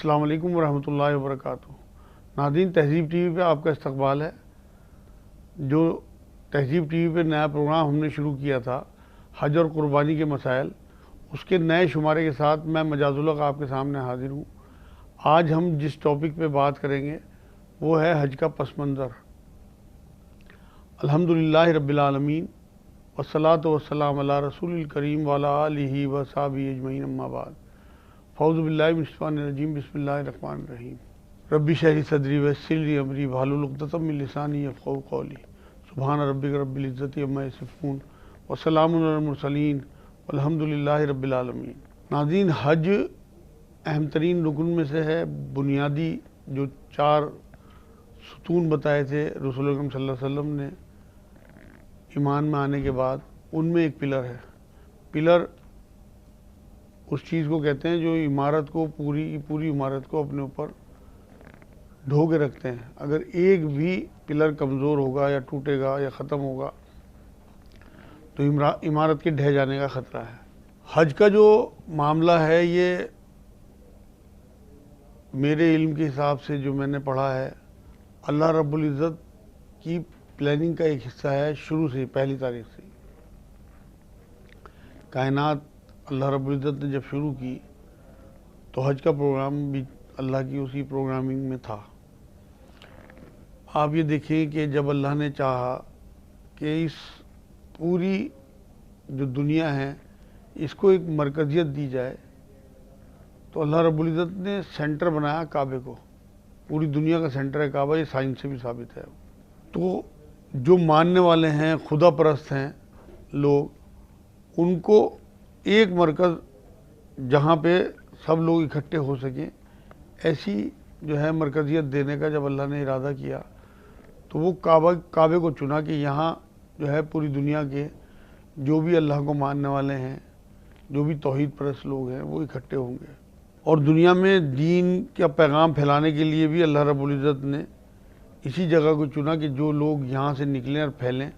السلام علیکم ورحمۃ اللہ وبرکاتہ۔ ناظرین، تہذیب ٹی وی پہ آپ کا استقبال ہے۔ جو تہذیب ٹی وی پہ نیا پروگرام ہم نے شروع کیا تھا، حج اور قربانی کے مسائل، اس کے نئے شمارے کے ساتھ میں مجاز الحق آپ کے سامنے حاضر ہوں۔ آج ہم جس ٹاپک پہ بات کریں گے وہ ہے حج کا پس منظر۔ الحمدللہ رب العالمین والصلاۃ والسلام علی رسول الکریم وعلی آلہ وصحبہ اجمعین، اما بعد۔ اعوذ باللہ من الشیطان الرجیم، بسم اللہ الرحمن الرحیم۔ رب اشرح لی صدری ویسر لی امری واحلل عقدۃ من لسانی یفقہوا قولی۔ سبحان ربک رب العزۃ عما یصفون وسلام علی المرسلین والحمدللہ رب العالمین۔ ناظرین، حج اہم ترین رکن میں سے ہے۔ بنیادی جو 4 ستون بتائے تھے رسول اکرم صلی اللہ علیہ وسلم نے ایمان میں آنے کے بعد، ان میں ایک پلر ہے۔ پلر اس چیز کو کہتے ہیں جو عمارت کو پوری عمارت کو اپنے اوپر ڈھو کے رکھتے ہیں۔ اگر ایک بھی پلر کمزور ہوگا یا ٹوٹے گا یا ختم ہوگا تو عمارت کے ڈھہ جانے کا خطرہ ہے۔ حج کا جو معاملہ ہے، یہ میرے علم کے حساب سے جو میں نے پڑھا ہے، اللہ رب العزت کی پلاننگ کا ایک حصہ ہے۔ شروع سے، پہلی تاریخ سے کائنات اللہ رب العزت نے جب شروع کی تو حج کا پروگرام بھی اللہ کی اسی پروگرامنگ میں تھا۔ آپ یہ دیکھیں کہ جب اللہ نے چاہا کہ اس پوری جو دنیا ہے اس کو ایک مرکزیت دی جائے تو اللہ رب العزت نے سینٹر بنایا کعبے کو۔ پوری دنیا کا سینٹر ہے کعبہ، یہ سائنس سے بھی ثابت ہے۔ تو جو ماننے والے ہیں، خدا پرست ہیں لوگ، ان کو ایک مرکز جہاں پہ سب لوگ اکٹھے ہو سکیں، ایسی جو ہے مرکزیت دینے کا جب اللہ نے ارادہ کیا تو وہ کعبے کو چنا کہ یہاں جو ہے پوری دنیا کے جو بھی اللہ کو ماننے والے ہیں، جو بھی توحید پرست لوگ ہیں، وہ اکٹھے ہوں گے۔ اور دنیا میں دین کا پیغام پھیلانے کے لیے بھی اللہ رب العزت نے اسی جگہ کو چنا کہ جو لوگ یہاں سے نکلیں اور پھیلیں،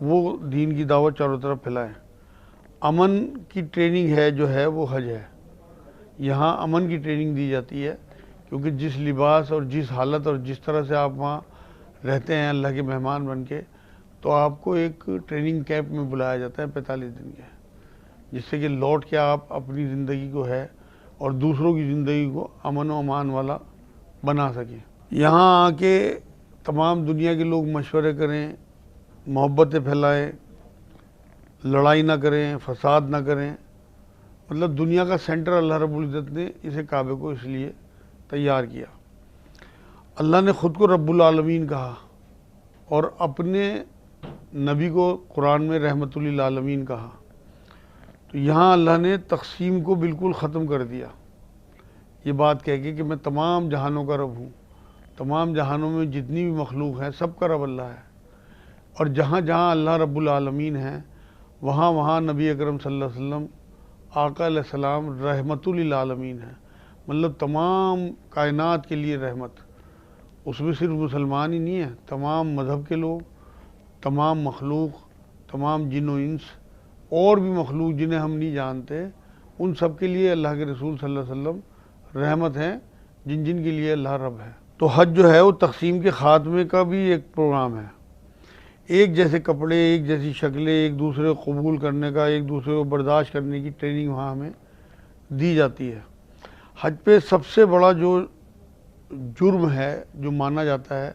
وہ دین کی دعوت چاروں طرف پھیلائیں۔ امن کی ٹریننگ ہے جو ہے وہ حج ہے۔ یہاں امن کی ٹریننگ دی جاتی ہے، کیونکہ جس لباس اور جس حالت اور جس طرح سے آپ وہاں رہتے ہیں اللہ کے مہمان بن کے، تو آپ کو ایک ٹریننگ کیمپ میں بلایا جاتا ہے 45 دن کے، جس سے کہ لوٹ کے آپ اپنی زندگی کو ہے اور دوسروں کی زندگی کو امن و امان والا بنا سکیں۔ یہاں آ کے تمام دنیا کے لوگ مشورے کریں، محبتیں پھیلائیں، لڑائی نہ کریں، فساد نہ کریں۔ مطلب دنیا کا سینٹر اللہ رب العزت نے اسے کعبے کو اس لیے تیار کیا۔ اللہ نے خود کو رب العالمین کہا اور اپنے نبی کو قرآن میں رحمت للعالمین کہا۔ تو یہاں اللہ نے تقسیم کو بالکل ختم کر دیا، یہ بات کہہ کے کہ میں تمام جہانوں کا رب ہوں۔ تمام جہانوں میں جتنی بھی مخلوق ہیں سب کا رب اللہ ہے، اور جہاں جہاں اللہ رب العالمین ہیں وہاں وہاں نبی اکرم صلی اللہ علیہ وسلم آقا علیہ السلام رحمت للعالمین ہیں، مطلب تمام کائنات کے لیے رحمت۔ اس میں صرف مسلمان ہی نہیں ہیں، تمام مذہب کے لوگ، تمام مخلوق، تمام جن و انس، اور بھی مخلوق جنہیں ہم نہیں جانتے، ان سب کے لیے اللہ کے رسول صلی اللہ علیہ وسلم رحمت ہیں، جن کے لیے اللہ رب ہے۔ تو حج جو ہے وہ تقسیم کے خاتمے کا بھی ایک پروگرام ہے۔ ایک جیسے کپڑے، ایک جیسی شکلیں، ایک دوسرے کو قبول کرنے کا، ایک دوسرے کو برداشت کرنے کی ٹریننگ وہاں ہمیں دی جاتی ہے۔ حج پہ سب سے بڑا جو جرم ہے جو مانا جاتا ہے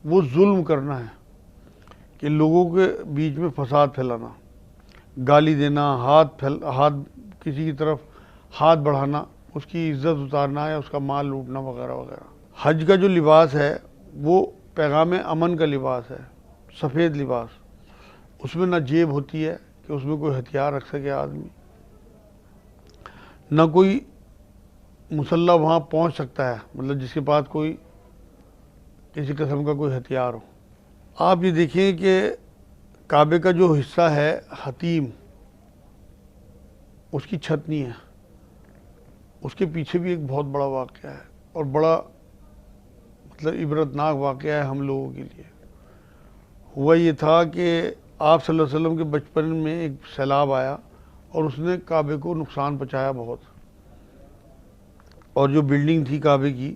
وہ ظلم کرنا ہے، کہ لوگوں کے بیچ میں فساد پھیلانا، گالی دینا، ہاتھ کسی کی طرف ہاتھ بڑھانا، اس کی عزت اتارنا یا اس کا مال لوٹنا وغیرہ وغیرہ۔ حج کا جو لباس ہے وہ پیغام امن کا لباس ہے، سفید لباس۔ اس میں نہ جیب ہوتی ہے کہ اس میں کوئی ہتھیار رکھ سکے آدمی، نہ کوئی مسلح وہاں پہنچ سکتا ہے، مطلب جس کے پاس کوئی کسی قسم کا کوئی ہتھیار ہو۔ آپ یہ دیکھیں کہ کعبے کا جو حصہ ہے حتیم، اس کی چھت نہیں ہے۔ اس کے پیچھے بھی ایک بہت بڑا واقعہ ہے، اور بڑا مطلب عبرتناک واقعہ ہے ہم لوگوں کے لیے۔ ہوا یہ تھا کہ آپ صلی اللہ علیہ وسلم کے بچپن میں ایک سیلاب آیا اور اس نے کعبے کو نقصان پہنچایا بہت۔ اور جو بلڈنگ تھی کعبے کی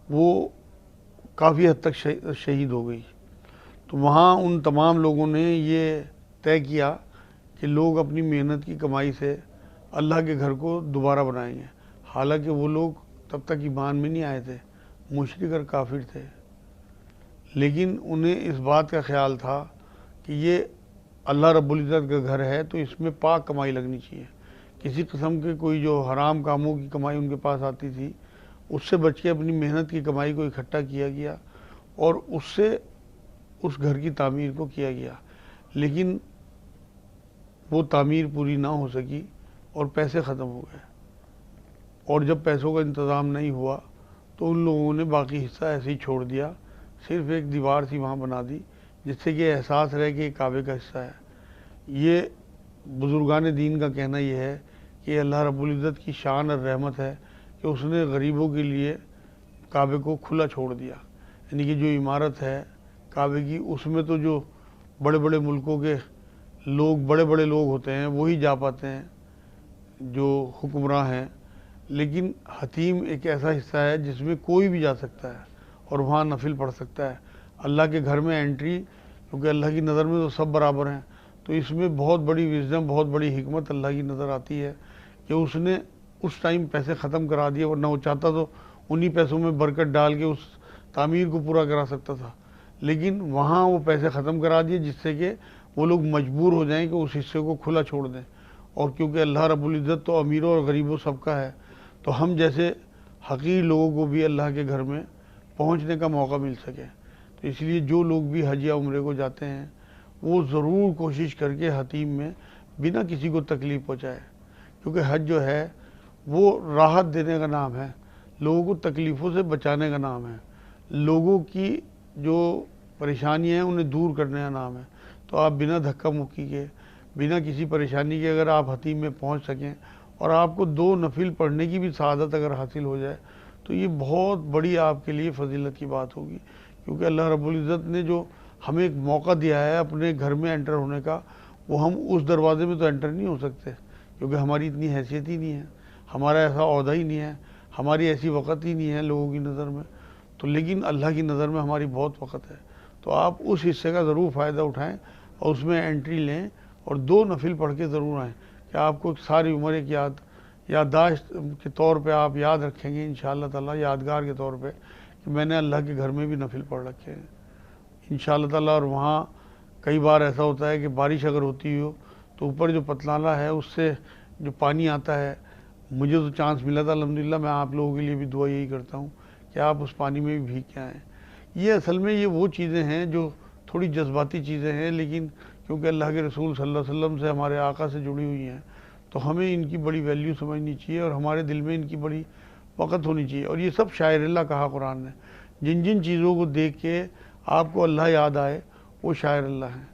وہ کافی حد تک شہید ہو گئی. تو وہاں ان تمام لوگوں نے یہ طے کیا کہ لوگ اپنی محنت کی کمائی سے اللہ کے گھر کو دوبارہ بنائیں گے. حالانکہ وہ لوگ تب تک ایمان میں نہیں آئے تھے، مشرک اور کافر تھے، لیکن انہیں اس بات کا خیال تھا کہ یہ اللہ رب العزت کا گھر ہے تو اس میں پاک کمائی لگنی چاہیے. کسی قسم کے کوئی جو حرام کاموں کی کمائی ان کے پاس آتی تھی اس سے بچ کے اپنی محنت کی کمائی کو اکٹھا کیا گیا اور اس سے اس گھر کی تعمیر کو کیا گیا. لیکن وہ تعمیر پوری نہ ہو سکی اور پیسے ختم ہو گئے، اور جب پیسوں کا انتظام نہیں ہوا تو ان لوگوں نے باقی حصہ ایسے ہی چھوڑ دیا. صرف ایک دیوار سی وہاں بنا دی جس سے کہ احساس رہے کہ یہ کعبے کا حصہ ہے. یہ بزرگان دین کا کہنا یہ ہے کہ اللہ رب العزت کی شان اور رحمت ہے کہ اس نے غریبوں کے لیے کعبے کو کھلا چھوڑ دیا. یعنی کہ جو عمارت ہے کعبے کی اس میں تو جو بڑے بڑے ملکوں کے لوگ بڑے بڑے لوگ ہوتے ہیں وہی جا پاتے ہیں جو حکمراں ہیں، لیکن حتیم ایک ایسا حصہ ہے جس میں کوئی بھی جا سکتا ہے اور وہاں نفل پڑھ سکتا ہے. اللہ کے گھر میں انٹری، کیونکہ اللہ کی نظر میں تو سب برابر ہیں، تو اس میں بہت بڑی وزڈم، بہت بڑی حکمت اللہ کی نظر آتی ہے کہ اس نے اس ٹائم پیسے ختم کرا دیے، ورنہ وہ چاہتا تو انہی پیسوں میں برکت ڈال کے اس تعمیر کو پورا کرا سکتا تھا. لیکن وہاں وہ پیسے ختم کرا دیے جس سے کہ وہ لوگ مجبور ہو جائیں کہ اس حصے کو کھلا چھوڑ دیں. اور کیونکہ اللہ رب العزت تو امیروں اور غریبوں سب کا ہے، تو ہم جیسے حقیر لوگوں کو بھی اللہ کے گھر میں پہنچنے کا موقع مل سکے. تو اس لیے جو لوگ بھی حج یا عمرے کو جاتے ہیں وہ ضرور کوشش کر کے حتیم میں بنا کسی کو تکلیف پہنچائے، کیونکہ حج جو ہے وہ راحت دینے کا نام ہے، لوگوں کو تکلیفوں سے بچانے کا نام ہے، لوگوں کی جو پریشانیاں ہیں انہیں دور کرنے کا نام ہے. تو آپ بنا دھکا مکی کے، بنا کسی پریشانی کے اگر آپ حتیم میں پہنچ سکیں اور آپ کو 2 نفل پڑھنے کی بھی سعادت اگر حاصل ہو جائے تو یہ بہت بڑی آپ کے لیے فضیلت کی بات ہوگی. کیونکہ اللہ رب العزت نے جو ہمیں ایک موقع دیا ہے اپنے گھر میں انٹر ہونے کا، وہ ہم اس دروازے میں تو انٹر نہیں ہو سکتے کیونکہ ہماری اتنی حیثیت ہی نہیں ہے، ہمارا ایسا عہدہ ہی نہیں ہے، ہماری ایسی وقت ہی نہیں ہے لوگوں کی نظر میں. تو لیکن اللہ کی نظر میں ہماری بہت وقت ہے. تو آپ اس حصے کا ضرور فائدہ اٹھائیں اور اس میں انٹری لیں اور 2 نفل پڑھ کے ضرور آئیں کہ آپ کو ساری عمر ایک یادداشت کے طور پہ آپ یاد رکھیں گے انشاءاللہ تعالیٰ، یادگار کے طور پہ کہ میں نے اللہ کے گھر میں بھی نفل پڑھ رکھے ہیں انشاءاللہ تعالیٰ. اور وہاں کئی بار ایسا ہوتا ہے کہ بارش اگر ہوتی ہو تو اوپر جو پتلانہ ہے اس سے جو پانی آتا ہے، مجھے تو چانس ملا تھا الحمدللہ، میں آپ لوگوں کے لیے بھی دعا یہی کرتا ہوں کہ آپ اس پانی میں بھی بھیگ کے آئیں. یہ اصل میں یہ وہ چیزیں ہیں جو تھوڑی جذباتی چیزیں ہیں، لیکن کیونکہ اللہ کے رسول صلی اللہ علیہ وسلم سے، ہمارے آقا سے جڑی ہوئی ہیں تو ہمیں ان کی بڑی ویلیو سمجھنی چاہیے اور ہمارے دل میں ان کی بڑی وقت ہونی چاہیے. اور یہ سب شاعر اللہ کہا قرآن نے. جن جن چیزوں کو دیکھ کے آپ کو اللہ یاد آئے وہ شاعر اللہ ہیں.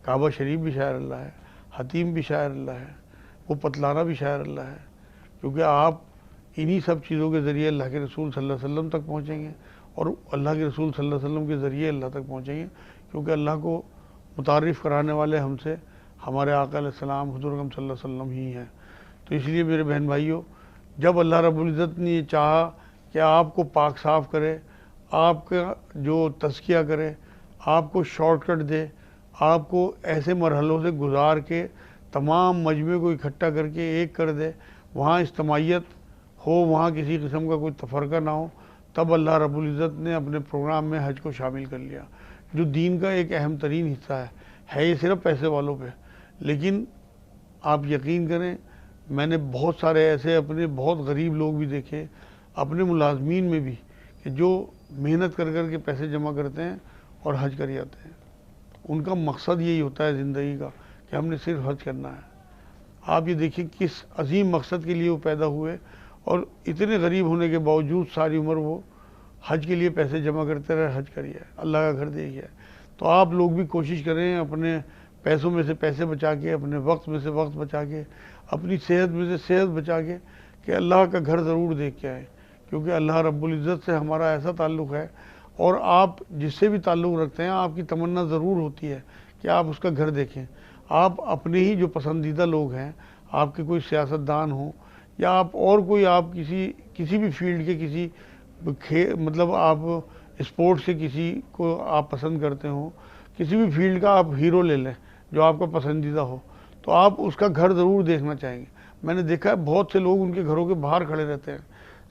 کعبہ شریف بھی شاعر اللہ ہے، حتیم بھی شاعر اللہ ہے، وہ پتلانہ بھی شاعر اللہ ہے، کیونکہ آپ انہی سب چیزوں کے ذریعے اللہ کے رسول صلی اللہ علیہ وسلم تک پہنچیں گے اور اللہ کے رسول صلی اللہ علیہ وسلم کے ذریعے اللہ تک پہنچیں گے. کیونکہ اللہ کو متعارف کرانے والے ہم سے ہمارے آقا علیہ السلام حضور اکرم صلی اللہ علیہ وسلم ہی ہیں. تو اس لیے میرے بہن بھائیوں، جب اللہ رب العزت نے یہ چاہا کہ آپ کو پاک صاف کرے، آپ کا جو تزکیہ کرے، آپ کو شارٹ کٹ دے، آپ کو ایسے مرحلوں سے گزار کے تمام مجمع کو اکٹھا کر کے ایک کر دے، وہاں اجتماعیت ہو، وہاں کسی قسم کا کوئی تفرقہ نہ ہو، تب اللہ رب العزت نے اپنے پروگرام میں حج کو شامل کر لیا، جو دین کا ایک اہم ترین حصہ ہے یہ صرف پیسے والوں پہ. لیکن آپ یقین کریں، میں نے بہت سارے ایسے اپنے بہت غریب لوگ بھی دیکھے اپنے ملازمین میں بھی کہ جو محنت کر کر کے پیسے جمع کرتے ہیں اور حج کر جاتے ہیں. ان کا مقصد یہی ہوتا ہے زندگی کا کہ ہم نے صرف حج کرنا ہے. آپ یہ دیکھیں کس عظیم مقصد کے لیے وہ پیدا ہوئے اور اتنے غریب ہونے کے باوجود ساری عمر وہ حج کے لیے پیسے جمع کرتے رہے، حج کریے، اللہ کا گھر دیکھیے. تو آپ لوگ بھی کوشش کریں اپنے پیسوں میں سے پیسے بچا کے، اپنے وقت میں سے وقت بچا کے، اپنی صحت میں سے صحت بچا کے کہ اللہ کا گھر ضرور دیکھ کے آئیں. کیونکہ اللہ رب العزت سے ہمارا ایسا تعلق ہے، اور آپ جس سے بھی تعلق رکھتے ہیں آپ کی تمنا ضرور ہوتی ہے کہ آپ اس کا گھر دیکھیں. آپ اپنے ہی جو پسندیدہ لوگ ہیں، آپ کے کوئی سیاست دان ہوں یا آپ اور کوئی آپ کسی کسی بھی فیلڈ کے کسی مطلب آپ اسپورٹ سے کسی کو آپ پسند کرتے ہو، کسی بھی فیلڈ کا آپ ہیرو لے لیں جو آپ کا پسندیدہ ہو، تو آپ اس کا گھر ضرور دیکھنا چاہیں گے۔ میں نے دیکھا ہے بہت سے لوگ ان کے گھروں کے باہر کھڑے رہتے ہیں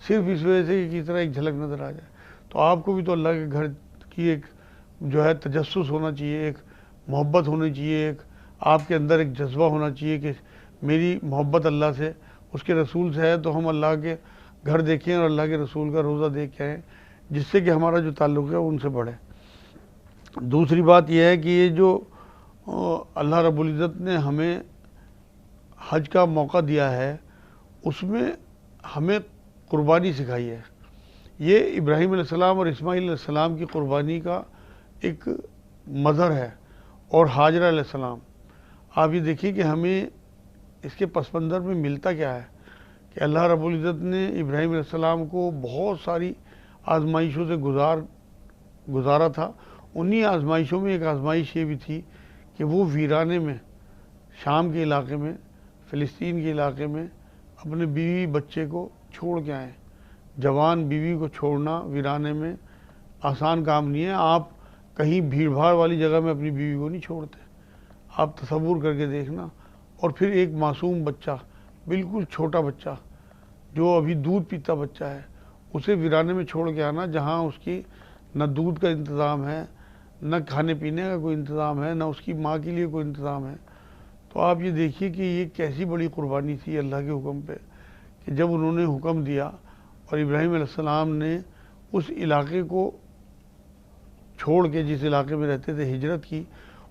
صرف اس وجہ سے کہ کس طرح ایک جھلک نظر آ جائے۔ تو آپ کو بھی تو اللہ کے گھر کی ایک جو ہے تجسس ہونا چاہیے، ایک محبت ہونی چاہیے، ایک آپ کے اندر ایک جذبہ ہونا چاہیے کہ میری محبت اللہ سے، اس کے رسول سے ہے، تو ہم اللہ کے گھر دیکھیں اور اللہ کے رسول کا روزہ دیکھ کے آئیں، جس سے کہ ہمارا جو تعلق ہے ان سے بڑھے۔ دوسری بات یہ ہے کہ یہ جو اللہ رب العزت نے ہمیں حج کا موقع دیا ہے، اس میں ہمیں قربانی سکھائی ہے۔ یہ ابراہیم علیہ السلام اور اسماعیل علیہ السلام کی قربانی کا ایک مظہر ہے، اور حاجرہ علیہ السلام۔ آپ یہ دیکھیے کہ ہمیں اس کے پس منظر میں ملتا کیا ہے کہ اللہ رب العزت نے ابراہیم علیہ السلام کو بہت ساری آزمائشوں سے گزارا تھا۔ انہی آزمائشوں میں ایک آزمائش یہ بھی تھی کہ وہ ویرانے میں، شام کے علاقے میں، فلسطین کے علاقے میں اپنے بیوی بچے کو چھوڑ کے آئیں۔ جوان بیوی کو چھوڑنا ویرانے میں آسان کام نہیں ہے۔ آپ کہیں بھیڑ بھاڑ والی جگہ میں اپنی بیوی کو نہیں چھوڑتے، آپ تصور کر کے دیکھنا۔ اور پھر ایک معصوم بچہ، بالکل چھوٹا بچہ جو ابھی دودھ پیتا بچہ ہے، اسے ویرانے میں چھوڑ کے آنا، جہاں اس کی نہ دودھ کا انتظام ہے، نہ کھانے پینے کا کوئی انتظام ہے، نہ اس کی ماں کے لیے کوئی انتظام ہے۔ تو آپ یہ دیکھیے کہ یہ کیسی بڑی قربانی تھی اللہ کے حکم پہ، کہ جب انہوں نے حکم دیا اور ابراہیم علیہ السلام نے اس علاقے کو چھوڑ کے، جس علاقے میں رہتے تھے، ہجرت کی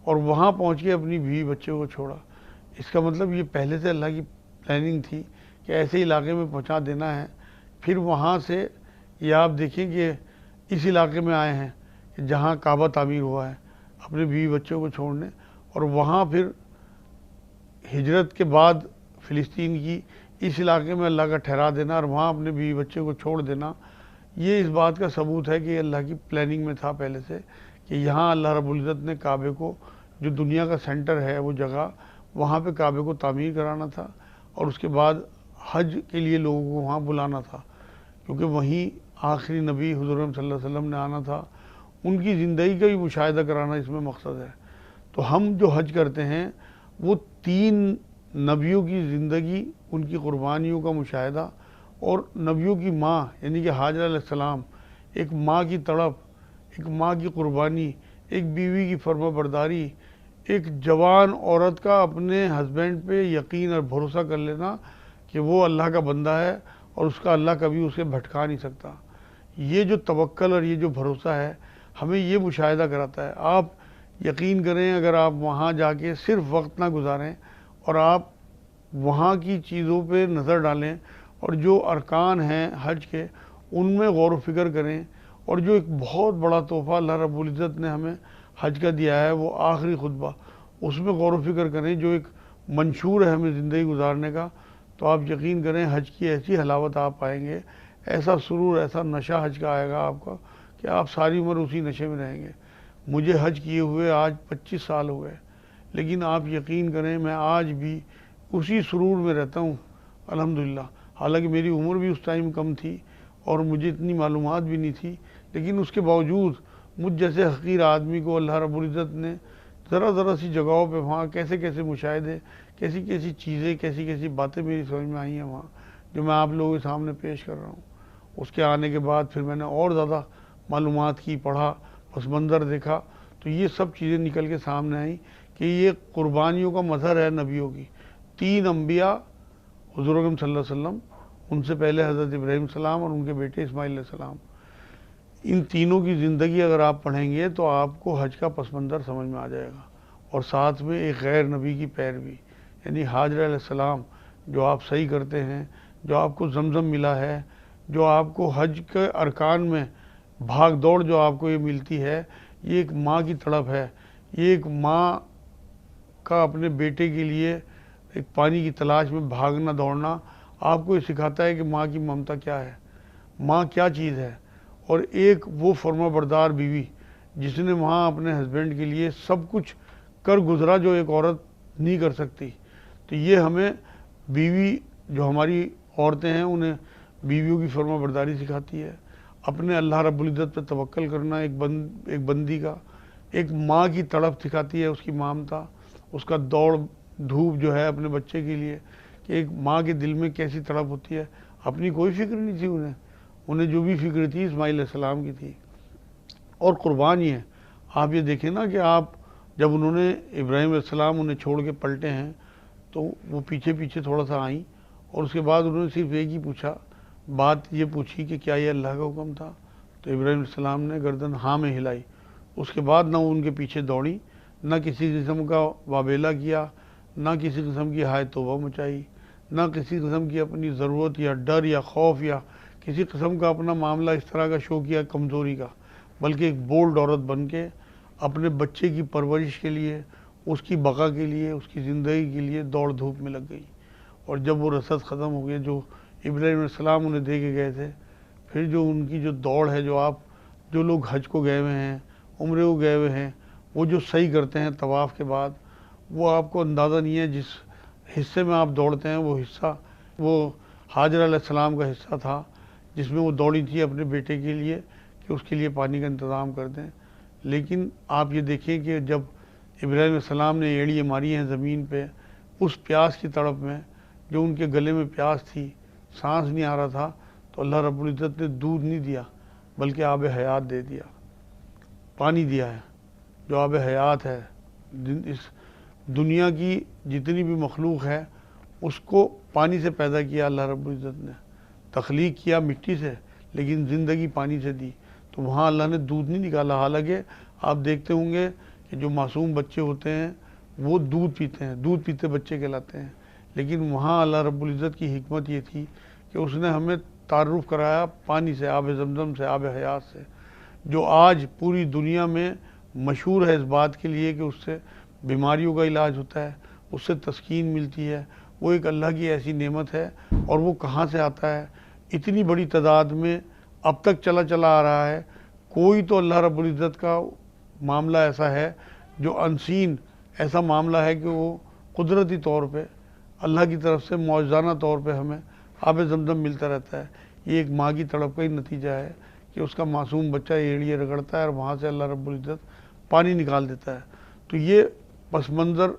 اور وہاں پہنچ کے اپنی بیوی بچے کو چھوڑا۔ اس کا مطلب یہ پہلے سے اللہ کی پلاننگ تھی کہ ایسے علاقے میں پہنچا دینا ہے۔ پھر وہاں سے یہ آپ دیکھیں کہ اس علاقے میں آئے ہیں کہ جہاں کعبہ تعمیر ہوا ہے، اپنے بیوی بچوں کو چھوڑنے، اور وہاں پھر ہجرت کے بعد فلسطین کی اس علاقے میں اللہ کا ٹھہرا دینا اور وہاں اپنے بیوی بچے کو چھوڑ دینا، یہ اس بات کا ثبوت ہے کہ اللہ کی پلاننگ میں تھا پہلے سے کہ یہاں اللہ رب العزت نے کعبے کو، جو دنیا کا سینٹر ہے وہ جگہ، وہاں پہ کعبے کو تعمیر کرانا تھا، اور اس کے بعد حج کے لیے لوگوں کو وہاں بلانا تھا، کیونکہ وہیں آخری نبی حضور صلی اللہ علیہ وسلم نے آنا تھا۔ ان کی زندگی کا بھی مشاہدہ کرانا اس میں مقصد ہے۔ تو ہم جو حج کرتے ہیں وہ 3 نبیوں کی زندگی، ان کی قربانیوں کا مشاہدہ، اور نبیوں کی ماں یعنی کہ حاجرہ علیہ السلام، ایک ماں کی تڑپ، ایک ماں کی قربانی، ایک بیوی کی فرما برداری، ایک جوان عورت کا اپنے ہسبینڈ پہ یقین اور بھروسہ کر لینا کہ وہ اللہ کا بندہ ہے اور اس کا اللہ کبھی اسے بھٹکا نہیں سکتا۔ یہ جو توکل اور یہ جو بھروسہ ہے ہمیں یہ مشاہدہ کراتا ہے۔ آپ یقین کریں، اگر آپ وہاں جا کے صرف وقت نہ گزاریں اور آپ وہاں کی چیزوں پہ نظر ڈالیں اور جو ارکان ہیں حج کے ان میں غور و فکر کریں، اور جو ایک بہت بڑا تحفہ اللہ رب العزت نے ہمیں حج کا دیا ہے وہ آخری خطبہ، اس میں غور و فکر کریں جو ایک منشور ہے ہمیں زندگی گزارنے کا، تو آپ یقین کریں حج کی ایسی حلاوت آپ پائیں گے، ایسا سرور، ایسا نشہ حج کا آئے گا آپ کا کہ آپ ساری عمر اسی نشے میں رہیں گے۔ مجھے حج کیے ہوئے آج 25 سال ہو گئے، لیکن آپ یقین کریں میں آج بھی اسی سرور میں رہتا ہوں الحمدللہ۔ حالانکہ میری عمر بھی اس ٹائم کم تھی اور مجھے اتنی معلومات بھی نہیں تھی، لیکن اس کے باوجود مجھ جیسے حقیر آدمی کو اللہ رب العزت نے ذرا ذرا سی جگہوں پہ وہاں کیسے کیسے مشاہدے، کیسی کیسی چیزیں، کیسی کیسی باتیں میری سمجھ میں آئی ہیں وہاں، جو میں آپ لوگوں کے سامنے پیش کر رہا ہوں۔ اس کے آنے کے بعد پھر میں نے اور زیادہ معلومات کی، پڑھا، پس منظر دیکھا، تو یہ سب چیزیں نکل کے سامنے آئیں کہ یہ قربانیوں کا مظہر ہے نبیوں کی۔ 3 انبیاء حضور اکرم صلی اللہ علیہ وسلم، ان سے پہلے حضرت ابراہیم السلام اور ان کے بیٹے اسماعیل علیہ السلام، ان تینوں کی زندگی اگر آپ پڑھیں گے تو آپ کو حج کا پس منظر سمجھ میں آ جائے گا، اور ساتھ میں ایک غیر نبی کی پیروی، یعنی حاجرہ علیہ السلام جو آپ صحیح کرتے ہیں، جو آپ کو زمزم ملا ہے، جو آپ کو حج کے ارکان میں بھاگ دوڑ جو آپ کو یہ ملتی ہے، یہ ایک ماں کی تڑپ ہے، یہ ایک ماں کا اپنے بیٹے کے لیے ایک پانی کی تلاش میں بھاگنا دوڑنا آپ کو یہ سکھاتا ہے کہ ماں کی ممتا کیا ہے، ماں کیا چیز ہے، اور ایک وہ فرما بردار بیوی جس نے وہاں اپنے ہسبینڈ کے لیے سب کچھ کر گزرا جو ایک عورت نہیں کر سکتی۔ تو یہ ہمیں بیوی جو ہماری عورتیں ہیں انہیں بیویوں کی فرما برداری سکھاتی ہے، اپنے اللہ رب العزت پہ توکل کرنا ایک بندی کا، ایک ماں کی تڑپ سکھاتی ہے، اس کی مامتا، اس کا دوڑ دھوپ جو ہے اپنے بچے کے لیے، کہ ایک ماں کے دل میں کیسی تڑپ ہوتی ہے۔ اپنی کوئی فکر نہیں تھی انہیں جو بھی فکر تھی اسماعیل علیہ السلام کی تھی، اور قربان ہی ہے۔ آپ یہ دیکھیں نا کہ آپ جب انہوں نے ابراہیم علیہ السلام انہیں چھوڑ کے پلٹے ہیں تو وہ پیچھے پیچھے تھوڑا سا آئیں، اور اس کے بعد انہوں نے صرف ایک ہی پوچھا، بات یہ پوچھی کہ کیا یہ اللہ کا حکم تھا؟ تو ابراہیم علیہ السلام نے گردن ہاں میں ہلائی۔ اس کے بعد نہ وہ ان کے پیچھے دوڑی، نہ کسی قسم کا وابیلا کیا، نہ کسی قسم کی ہائے توبہ مچائی، نہ کسی قسم کی اپنی ضرورت یا ڈر یا خوف یا کسی قسم کا اپنا معاملہ اس طرح کا شو کیا کمزوری کا، بلکہ ایک بولڈ عورت بن کے اپنے بچے کی پرورش کے لیے، اس کی بقا کے لیے، اس کی زندگی کے لیے دوڑ دھوپ میں لگ گئی۔ اور جب وہ رسد ختم ہو گئے جو ابراہیم علیہ السلام انہیں دے کے گئے تھے، پھر جو ان کی جو دوڑ ہے، جو لوگ حج کو گئے ہوئے ہیں، عمرے کو گئے ہوئے ہیں، وہ جو صحیح کرتے ہیں طواف کے بعد، وہ آپ کو اندازہ نہیں ہے جس حصے میں آپ دوڑتے ہیں وہ حصہ وہ حاجرہ علیہ السلام کا حصہ تھا، جس میں وہ دوڑی تھی اپنے بیٹے کے لیے کہ اس کے لیے پانی کا انتظام کر دیں۔ لیکن آپ یہ دیکھیں کہ جب ابراہیم علیہ السلام نے ایڑیاں ماری ہیں زمین پہ اس پیاس کی تڑپ میں، جو ان کے گلے میں پیاس تھی، سانس نہیں آ رہا تھا، تو اللہ رب العزت نے دودھ نہیں دیا بلکہ آب حیات دے دیا، پانی دیا ہے جو آب حیات ہے۔ اس دنیا کی جتنی بھی مخلوق ہے اس کو پانی سے پیدا کیا اللہ رب العزت نے، تخلیق کیا مٹی سے، لیکن زندگی پانی سے دی۔ تو وہاں اللہ نے دودھ نہیں نکالا، حالانکہ آپ دیکھتے ہوں گے کہ جو معصوم بچے ہوتے ہیں وہ دودھ پیتے ہیں، دودھ پیتے بچے کہلاتے ہیں، لیکن وہاں اللہ رب العزت کی حکمت یہ تھی کہ اس نے ہمیں تعارف کرایا پانی سے، آب زمزم سے، آب حیات سے، جو آج پوری دنیا میں مشہور ہے اس بات کے لیے کہ اس سے بیماریوں کا علاج ہوتا ہے، اس سے تسکین ملتی ہے۔ وہ ایک اللہ کی ایسی نعمت ہے، اور وہ کہاں سے آتا ہے؟ اتنی بڑی تعداد میں اب تک چلا آ رہا ہے۔ کوئی تو اللہ رب العزت کا معاملہ ایسا ہے جو انسین ایسا معاملہ ہے کہ وہ قدرتی طور پہ اللہ کی طرف سے معجزانہ طور پہ ہمیں آب زمزم ملتا رہتا ہے۔ یہ ایک ماں کی تڑپ کا ہی نتیجہ ہے کہ اس کا معصوم بچہ ایڑیے رگڑتا ہے اور وہاں سے اللہ رب العزت پانی نکال دیتا ہے۔ تو یہ پس منظر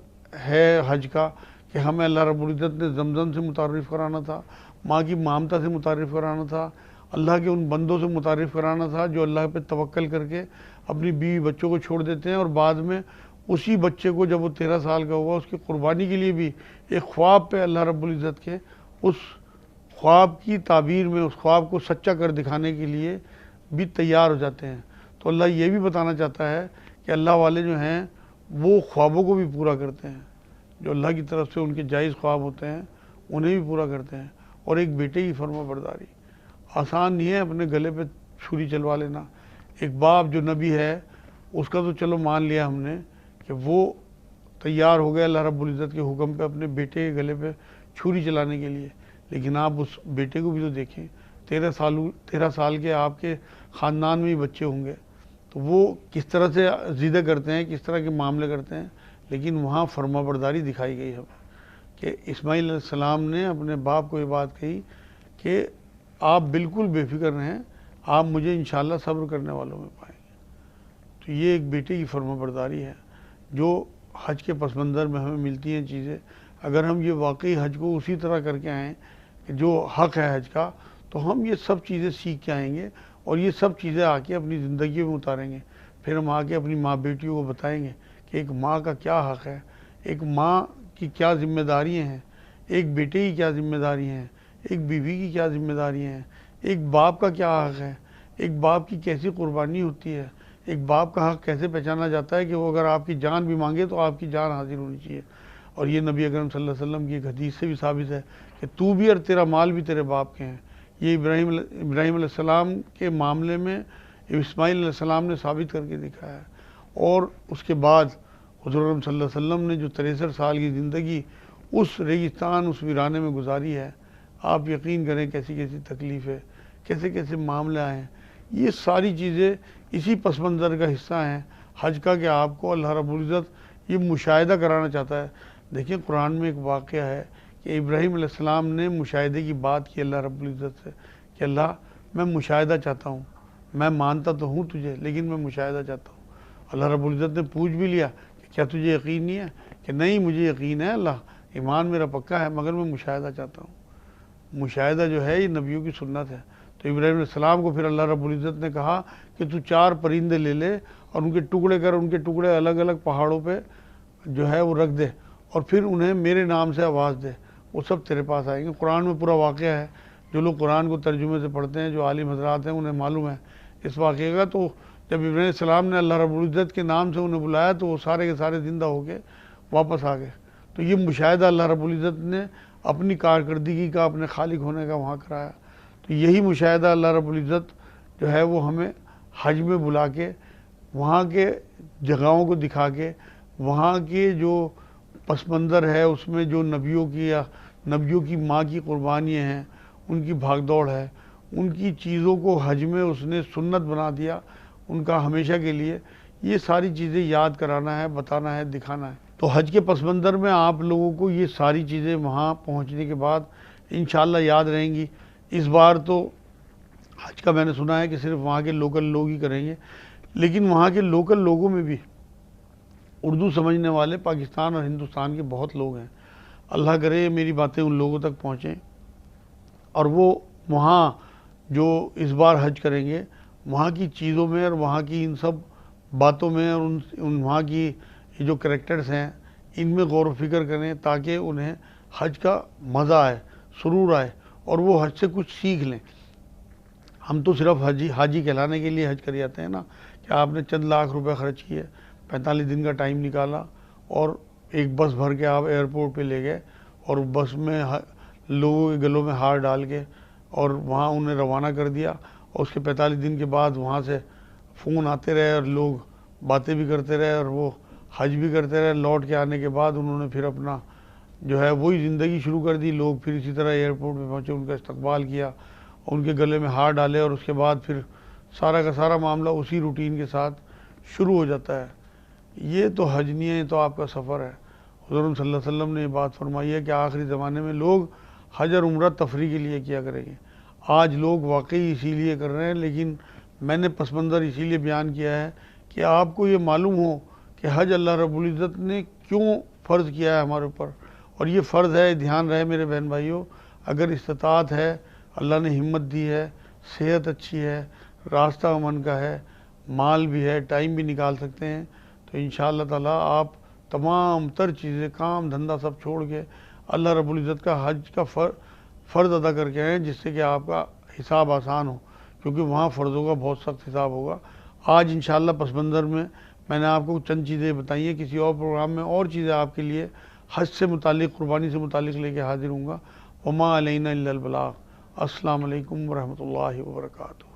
ہے حج کا کہ ہمیں اللہ رب العزت نے زمزم سے متعارف کرانا تھا، ماں کی مامتا سے متعارف کرانا تھا، اللہ کے ان بندوں سے متعارف کرانا تھا جو اللہ پہ توکل کر کے اپنی بیوی بچوں کو چھوڑ دیتے ہیں، اور بعد میں اسی بچے کو جب وہ 13 سال کا ہوا اس کی قربانی کے لیے بھی ایک خواب پہ اللہ رب العزت کے اس خواب کی تعبیر میں اس خواب کو سچا کر دکھانے کے لیے بھی تیار ہو جاتے ہیں۔ تو اللہ یہ بھی بتانا چاہتا ہے کہ اللہ والے جو ہیں وہ خوابوں کو بھی پورا کرتے ہیں، جو اللہ کی طرف سے ان کے جائز خواب ہوتے ہیں انہیں بھی پورا کرتے ہیں۔ اور ایک بیٹے کی فرما برداری آسان نہیں ہے، اپنے گلے پہ چھری چلوا لینا۔ ایک باپ جو نبی ہے اس کا تو چلو مان لیا ہم نے کہ وہ تیار ہو گیا اللہ رب العزت کے حکم پہ اپنے بیٹے کے گلے پہ چھری چلانے کے لیے، لیکن آپ اس بیٹے کو بھی تو دیکھیں، 13 سال کے آپ کے خاندان میں ہی بچے ہوں گے، تو وہ کس طرح سے ضدیں کرتے ہیں، کس طرح کے معاملے کرتے ہیں۔ لیکن وہاں فرما برداری دکھائی گئی ہمیں کہ اسماعیل علیہ السلام نے اپنے باپ کو یہ بات کہی کہ آپ بالکل بے فکر رہیں، آپ مجھے انشاءاللہ صبر کرنے والوں میں پائیں گے۔ تو یہ ایک بیٹے کی فرما برداری ہے جو حج کے پس منظر میں ہمیں ملتی ہیں چیزیں۔ اگر ہم یہ واقعی حج کو اسی طرح کر کے آئیں کہ جو حق ہے حج کا، تو ہم یہ سب چیزیں سیکھ کے آئیں گے اور یہ سب چیزیں آ کے اپنی زندگی میں اتاریں گے۔ پھر ہم آ کے اپنی ماں بیٹیوں کو بتائیں گے کہ ایک ماں کا کیا حق ہے، ایک ماں کی کیا ذمہ داریاں ہیں، ایک بیٹے کی کیا ذمہ داریاں ہیں، ایک بیوی کی کیا ذمہ داریاں ہیں، ایک باپ کا کیا حق ہے، ایک باپ کی کیسی قربانی ہوتی ہے، ایک باپ کا حق کیسے پہچانا جاتا ہے کہ وہ اگر آپ کی جان بھی مانگے تو آپ کی جان حاضر ہونی چاہیے۔ اور یہ نبی اکرم صلی اللہ علیہ وسلم کی ایک حدیث سے بھی ثابت ہے کہ تو بھی اور تیرا مال بھی تیرے باپ کے ہیں۔ یہ ابراہیم علیہ السلام کے معاملے میں اسماعیل علیہ السلام نے ثابت کر کے دکھایا ہے۔ اور اس کے بعد حضور اکرم صلی اللہ علیہ وسلم نے جو 63 سال کی زندگی اس ریگستان، اس ویرانے میں گزاری ہے، آپ یقین کریں کیسی کیسی تکلیفیں، کیسے کیسے معاملے آئے ہیں۔ یہ ساری چیزیں اسی پس منظر کا حصہ ہیں حج کا، کہ آپ کو اللہ رب العزت یہ مشاہدہ کرانا چاہتا ہے۔ دیکھیں قرآن میں ایک واقعہ ہے کہ ابراہیم علیہ السلام نے مشاہدے کی بات کی اللہ رب العزت سے کہ اللہ میں مشاہدہ چاہتا ہوں، میں مانتا تو ہوں تجھے لیکن میں مشاہدہ چاہتا ہوں۔ اللہ رب العزت نے پوچھ بھی لیا کہ کیا تجھے یقین نہیں ہے؟ کہ نہیں مجھے یقین ہے اللہ، ایمان میرا پکا ہے، مگر میں مشاہدہ چاہتا ہوں۔ مشاہدہ جو ہے یہ نبیوں کی سنت ہے۔ تو ابراہیم علیہ السلام کو پھر اللہ رب العزت نے کہا کہ تو 4 پرندے لے لے اور ان کے ٹکڑے کر، ان کے ٹکڑے الگ الگ پہاڑوں پہ جو ہے وہ رکھ دے اور پھر انہیں میرے نام سے آواز دے، وہ سب تیرے پاس آئیں گے۔ قرآن میں پورا واقعہ ہے، جو لوگ قرآن کو ترجمے سے پڑھتے ہیں، جو عالم حضرات ہیں، انہیں معلوم ہے اس واقعے کا۔ تو جب ابراہیم علیہ السلام نے اللہ رب العزت کے نام سے انہیں بلایا تو وہ سارے کے سارے زندہ ہو کے واپس آ گئے۔ تو یہ مشاہدہ اللہ رب العزت نے اپنی کارکردگی کا، اپنے خالق ہونے کا وہاں کرایا۔ تو یہی مشاہدہ اللہ رب العزت جو ہے وہ ہمیں حج میں بلا کے وہاں کے جگہوں کو دکھا کے، وہاں کے جو پس منظر ہے اس میں جو نبیوں کی ماں کی قربانیاں ہیں، ان کی بھاگ دوڑ ہے، ان کی چیزوں کو حج میں اس نے سنت بنا دیا ان کا ہمیشہ کے لیے، یہ ساری چیزیں یاد کرانا ہے، بتانا ہے، دکھانا ہے۔ تو حج کے پس منظر میں آپ لوگوں کو یہ ساری چیزیں وہاں پہنچنے کے بعد انشاءاللہ یاد رہیں گی۔ اس بار تو حج کا میں نے سنا ہے کہ صرف وہاں کے لوکل لوگ ہی کریں گے، لیکن وہاں کے لوکل لوگوں میں بھی اردو سمجھنے والے پاکستان اور ہندوستان کے بہت لوگ ہیں۔ اللہ کرے میری باتیں ان لوگوں تک پہنچیں اور وہ وہاں جو اس بار حج کریں گے وہاں کی چیزوں میں اور وہاں کی ان سب باتوں میں اور ان وہاں کی یہ جو کریکٹرز ہیں ان میں غور و فکر کریں تاکہ انہیں حج کا مزہ آئے، سرور آئے اور وہ حج سے کچھ سیکھ لیں۔ ہم تو صرف حاجی کہلانے کے لیے حج کر جاتے ہیں نا، کہ آپ نے چند لاکھ روپے خرچ کیے، 45 دن کا ٹائم نکالا اور ایک بس بھر کے آپ ایئرپورٹ پہ لے گئے اور بس میں لوگوں کے گلوں میں ہار ڈال کے اور وہاں انہیں روانہ کر دیا، اور اس کے 45 دن کے بعد وہاں سے فون آتے رہے اور لوگ باتیں بھی کرتے رہے اور وہ حج بھی کرتے رہے۔ لوٹ کے آنے کے بعد انہوں نے پھر اپنا جو ہے وہی زندگی شروع کر دی، لوگ پھر اسی طرح ایئرپورٹ پہ پہنچے، ان کا استقبال کیا، ان کے گلے میں ہار ڈالے اور اس کے بعد پھر سارا کا سارا معاملہ اسی روٹین کے ساتھ شروع ہو جاتا ہے۔ یہ تو حج نہیں ہے، یہ تو آپ کا سفر ہے۔ حضور صلی اللہ علیہ وسلم نے یہ بات فرمائی ہے کہ آخری زمانے میں لوگ حج اور عمرہ تفریح کے لیے کیا کریں گے۔ آج لوگ واقعی اسی لیے کر رہے ہیں، لیکن میں نے پس منظر اسی لیے بیان کیا ہے کہ آپ کو یہ معلوم ہو کہ حج اللہ رب العزت نے کیوں فرض کیا ہے ہمارے اوپر، اور یہ فرض ہے، دھیان رہے میرے بہن بھائیوں، اگر استطاعت ہے، اللہ نے ہمت دی ہے، صحت اچھی ہے، راستہ امن کا ہے، مال بھی ہے، ٹائم بھی نکال سکتے ہیں، تو انشاءاللہ تعالیٰ آپ تمام تر چیزیں، کام دھندہ سب چھوڑ کے اللہ رب العزت کا حج کا فرض ادا کر کے آئیں، جس سے کہ آپ کا حساب آسان ہو، کیونکہ وہاں فرضوں کا بہت سخت حساب ہوگا۔ آج انشاءاللہ پس منظر میں نے آپ کو چند چیزیں بتائی ہیں، کسی اور پروگرام میں اور چیزیں آپ کے لیے حج سے متعلق، قربانی سے متعلق لے کے حاضر ہوں گا۔ وما علینا الا البلاغ۔ السلام علیکم ورحمۃ اللہ وبرکاتہ۔